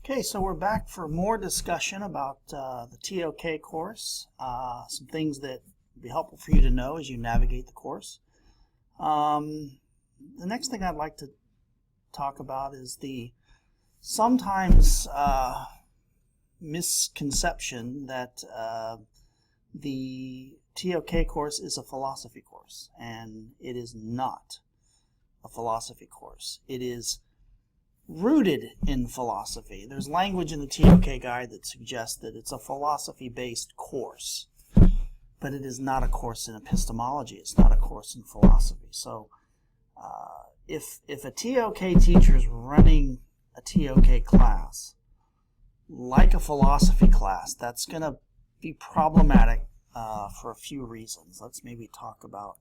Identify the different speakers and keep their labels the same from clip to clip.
Speaker 1: Okay, so we're back for more discussion about the TOK course. Some things that would be helpful for you to know as you navigate the course. The next thing I'd like to talk about is the sometimes misconception that the TOK course is a philosophy course, and it is not a philosophy course. It is rooted in philosophy. There's language in the TOK guide that suggests that it's a philosophy-based course, but it is not a course in epistemology. It's not a course in philosophy. So if a TOK teacher is running a TOK class like a philosophy class, that's going to be problematic for a few reasons. Let's maybe talk about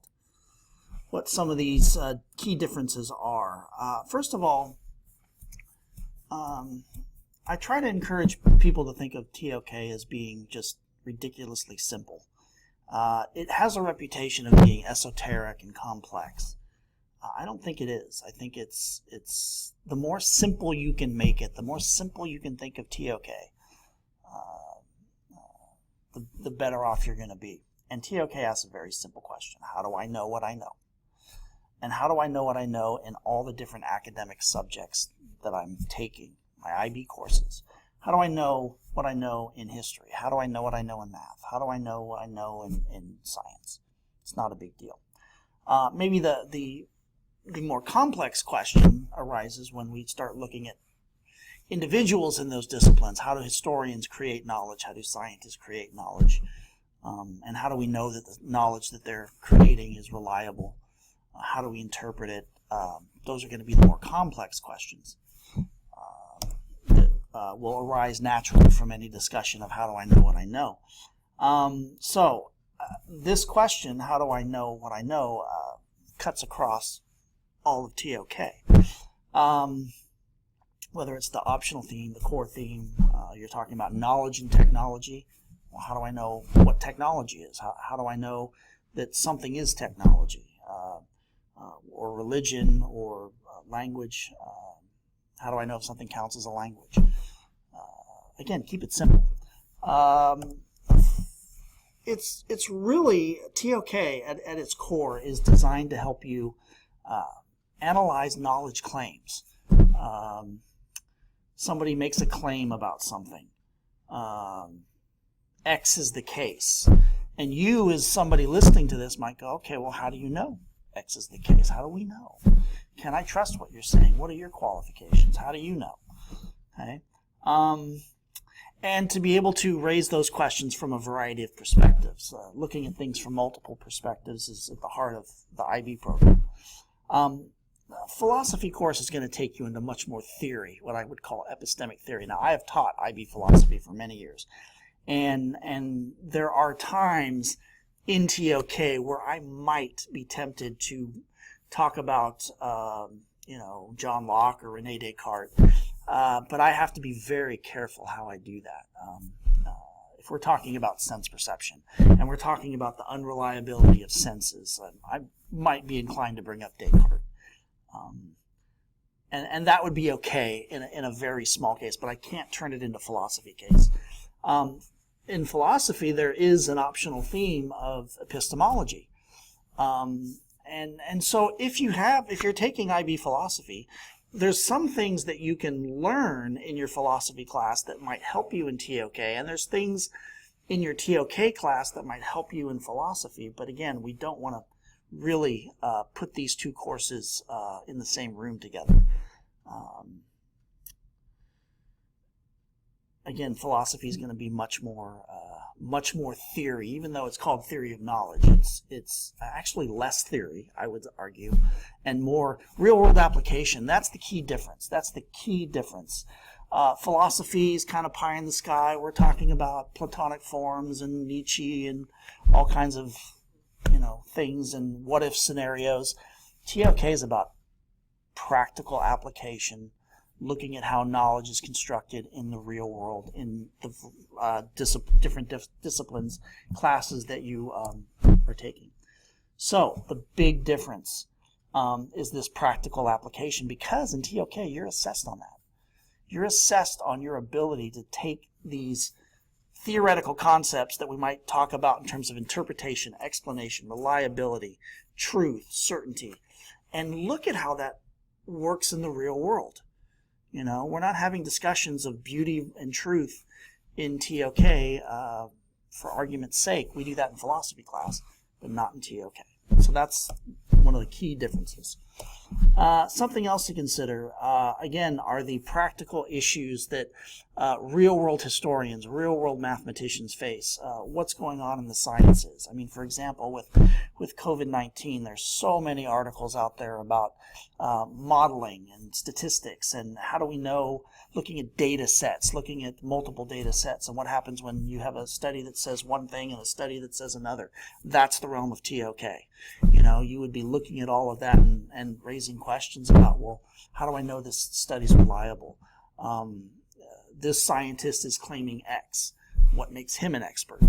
Speaker 1: what some of these key differences are. First of all, I try to encourage people to think of TOK as being just ridiculously simple. It has a reputation of being esoteric and complex. I don't think it is. I think it's the more simple you can make it, the more simple you can think of TOK, the better off you're going to be. And TOK asks a very simple question: how do I know what I know? And how do I know what I know in all the different academic subjects that I'm taking, my IB courses? How do I know what I know in history? How do I know what I know in math? How do I know what I know in science? It's not a big deal. Maybe the more complex question arises when we start looking at individuals in those disciplines. How do historians create knowledge? How do scientists create knowledge? And how do we know that the knowledge that they're creating is reliable? How do we interpret it? Those are going to be the more complex questions that will arise naturally from any discussion of how do I know what I know. This question, how do I know what I know, cuts across all of TOK. Whether it's the optional theme, the core theme, you're talking about knowledge and technology. Well, how do I know what technology is? How do I know that something is technology? Or religion, or language. How do I know if something counts as a language? Again, keep it simple. It's really, TOK at its core is designed to help you analyze knowledge claims. Somebody makes a claim about something. X is the case. And you, as somebody listening to this, might go, okay, well, how do you know X is the case? How do we know? Can I trust what you're saying? What are your qualifications? How do you know? Okay. And to be able to raise those questions from a variety of perspectives. Looking at things from multiple perspectives is at the heart of the IB program. Philosophy course is going to take you into much more theory, what I would call epistemic theory. Now, I have taught IB philosophy for many years, and there are times in TOK where I might be tempted to talk about, John Locke or René Descartes, but I have to be very careful how I do that. If we're talking about sense perception, and we're talking about the unreliability of senses, I might be inclined to bring up Descartes. And that would be okay in a very small case, but I can't turn it into philosophy case. In philosophy, there is an optional theme of epistemology. And so if you're taking IB philosophy, there's some things that you can learn in your philosophy class that might help you in TOK, and there's things in your TOK class that might help you in philosophy. But again, we don't want to really put these two courses in the same room together. Again, philosophy is going to be much more theory, even though it's called theory of knowledge. It's actually less theory, I would argue, and more real-world application. That's the key difference. Philosophy is kind of pie in the sky. We're talking about Platonic forms and Nietzsche and all kinds of things and what-if scenarios. TOK is about practical application, looking at how knowledge is constructed in the real world, in the different disciplines, classes that you are taking. So the big difference is this practical application, because in TOK you're assessed on that. You're assessed on your ability to take these theoretical concepts that we might talk about in terms of interpretation, explanation, reliability, truth, certainty, and look at how that works in the real world. You know, we're not having discussions of beauty and truth in TOK for argument's sake. We do that in philosophy class, but not in TOK. So that's one of the key differences. Something else to consider, again, are the practical issues that real-world historians, real-world mathematicians face. What's going on in the sciences? I mean, for example, with COVID-19, there's so many articles out there about modeling and statistics, and how do we know, looking at data sets, looking at multiple data sets, and what happens when you have a study that says one thing and a study that says another. That's the realm of TOK. You know, you would be looking at all of that and raising questions about, well, how do I know this study's reliable? This scientist is claiming X. What makes him an expert?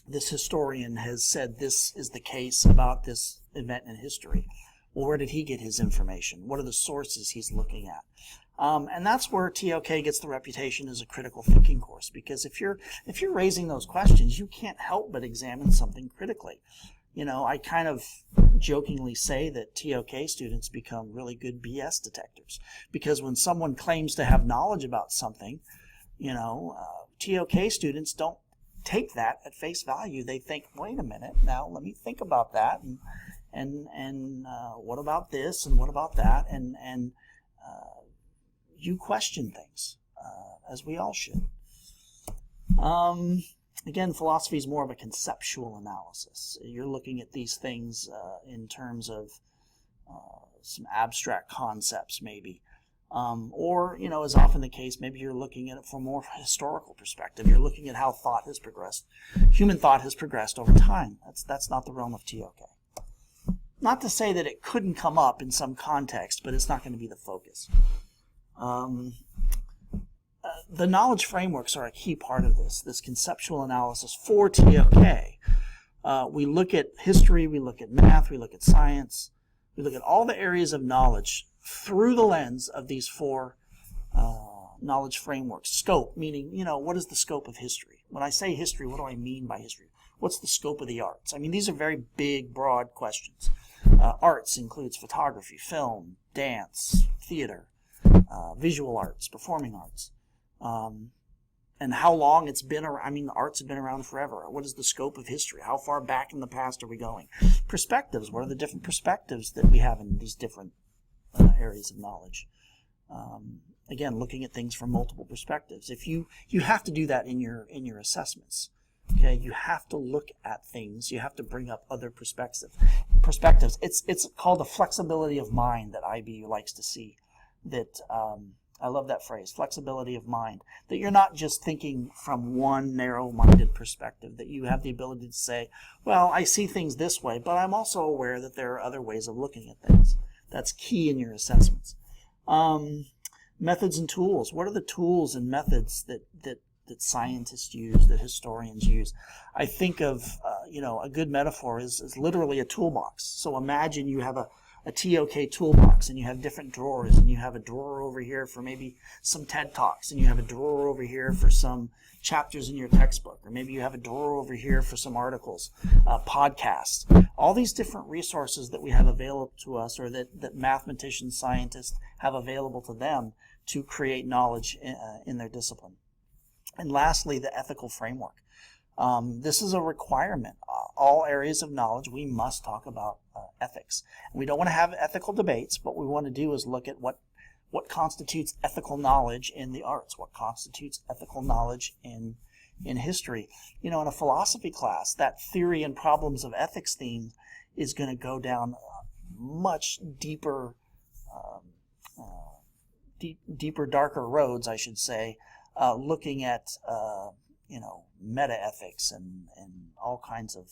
Speaker 1: This historian has said this is the case about this event in history. Well, where did he get his information? What are the sources he's looking at? And that's where TOK gets the reputation as a critical thinking course, because if you're raising those questions, you can't help but examine something critically. You know, I kind of jokingly say that TOK students become really good BS detectors, because when someone claims to have knowledge about something, you know, TOK students don't take that at face value. They think, wait a minute, now let me think about that, and what about this, and what about that, and you question things, as we all should. Again, philosophy is more of a conceptual analysis. You're looking at these things in terms of some abstract concepts, maybe. Or, you know, as often the case, maybe you're looking at it from a more historical perspective. You're looking at how thought has progressed. Human thought has progressed over time. That's not the realm of TOK. Not to say that it couldn't come up in some context, but it's not going to be the focus. The knowledge frameworks are a key part of this conceptual analysis for TOK. We look at history, we look at math, we look at science, we look at all the areas of knowledge through the lens of these four knowledge frameworks. Scope, meaning, you know, what is the scope of history? When I say history, what do I mean by history? What's the scope of the arts? I mean, these are very big, broad questions. Arts includes photography, film, dance, theater, visual arts, performing arts. And how long it's been around. I mean, the arts have been around forever. What is the scope of history? How far back in the past are we going? Perspectives. What are the different perspectives that we have in these different areas of knowledge? Again, looking at things from multiple perspectives. If you have to do that in your assessments. Okay, you have to look at things. You have to bring up other perspectives. It's called the flexibility of mind that IBU likes to see. That I love that phrase, flexibility of mind. That you're not just thinking from one narrow-minded perspective. That you have the ability to say, well, I see things this way, but I'm also aware that there are other ways of looking at things. That's key in your assessments. Methods and tools. What are the tools and methods that scientists use, that historians use? I think of, a good metaphor is literally a toolbox. So imagine you have a TOK toolbox, and you have different drawers, and you have a drawer over here for maybe some TED Talks, and you have a drawer over here for some chapters in your textbook, or maybe you have a drawer over here for some articles, podcasts. All these different resources that we have available to us, or that mathematicians, scientists have available to them to create knowledge in their discipline. And lastly, the ethical framework. This is a requirement. All areas of knowledge, we must talk about ethics. We don't want to have ethical debates. What we want to do is look at what constitutes ethical knowledge in the arts, what constitutes ethical knowledge in history. In a philosophy class, that theory and problems of ethics theme is going to go down much deeper, darker roads, I should say, looking at meta-ethics and all kinds of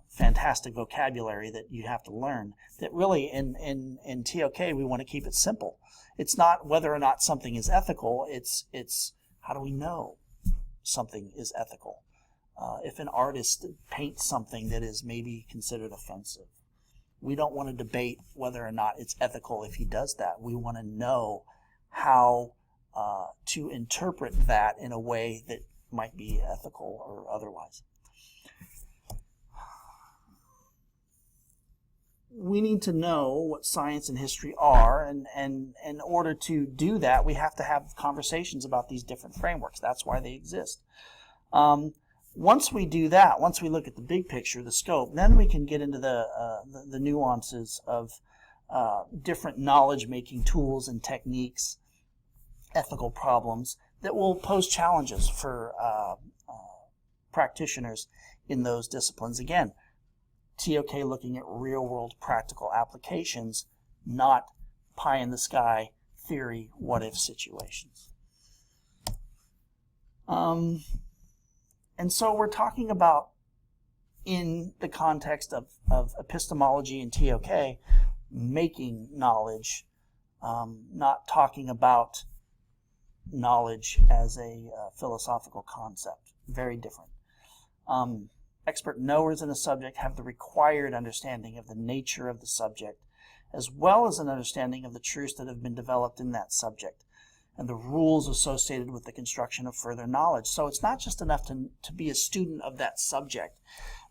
Speaker 1: fantastic vocabulary that you have to learn. That really in TOK we want to keep it simple. It's not whether or not something is ethical. It's how do we know something is ethical? If an artist paints something that is maybe considered offensive, we don't want to debate whether or not it's ethical if he does that. We want to know how to interpret that in a way that might be ethical or otherwise. We need to know what science and history are, and in order to do that, we have to have conversations about these different frameworks. That's why they exist. Once we do that, once we look at the big picture, the scope, then we can get into the nuances of different knowledge-making tools and techniques, ethical problems that will pose challenges for practitioners in those disciplines. Again, TOK looking at real-world practical applications, not pie-in-the-sky theory what-if situations. And so we're talking about, in the context of epistemology and TOK, making knowledge, not talking about knowledge as a philosophical concept. Very different. Expert knowers in a subject have the required understanding of the nature of the subject, as well as an understanding of the truths that have been developed in that subject and the rules associated with the construction of further knowledge. So it's not just enough to be a student of that subject.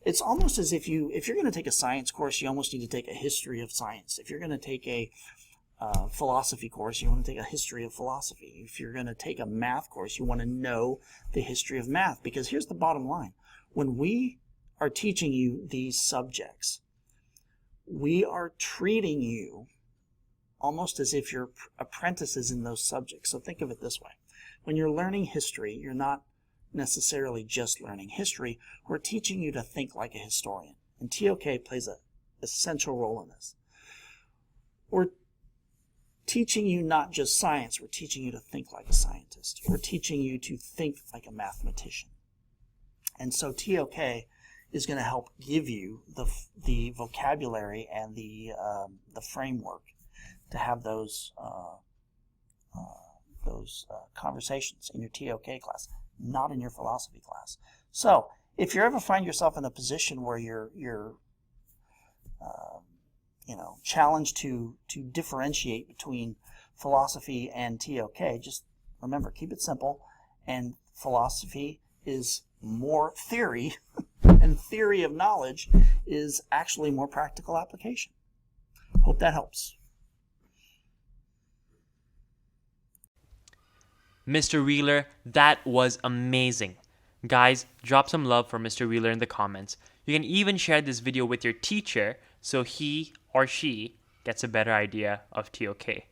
Speaker 1: It's almost as if you're going to take a science course, you almost need to take a history of science. If you're going to take a philosophy course, you want to take a history of philosophy. If you're going to take a math course, you want to know the history of math. Because here's the bottom line. When we are teaching you these subjects, we are treating you almost as if you're apprentices in those subjects. So think of it this way. When you're learning history, you're not necessarily just learning history. We're teaching you to think like a historian. And TOK plays an essential role in this. We're teaching you not just science, we're teaching you to think like a scientist. We're teaching you to think like a mathematician. And so TOK is going to help give you the vocabulary and the framework to have those conversations in your TOK class, not in your philosophy class. So if you ever find yourself in a position where you're challenged to differentiate between philosophy and TOK, just remember, keep it simple. And philosophy is more theory, and theory of knowledge is actually more practical application. Hope that helps.
Speaker 2: Mr. Wheeler, that was amazing. Guys, drop some love for Mr. Wheeler in the comments. You can even share this video with your teacher so he or she gets a better idea of TOK.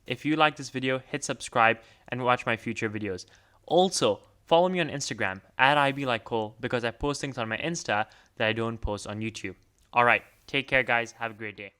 Speaker 2: If you like this video, hit subscribe and watch my future videos. Also, follow me on Instagram at iblikecole because I post things on my Insta that I don't post on YouTube. Alright, take care guys. Have a great day.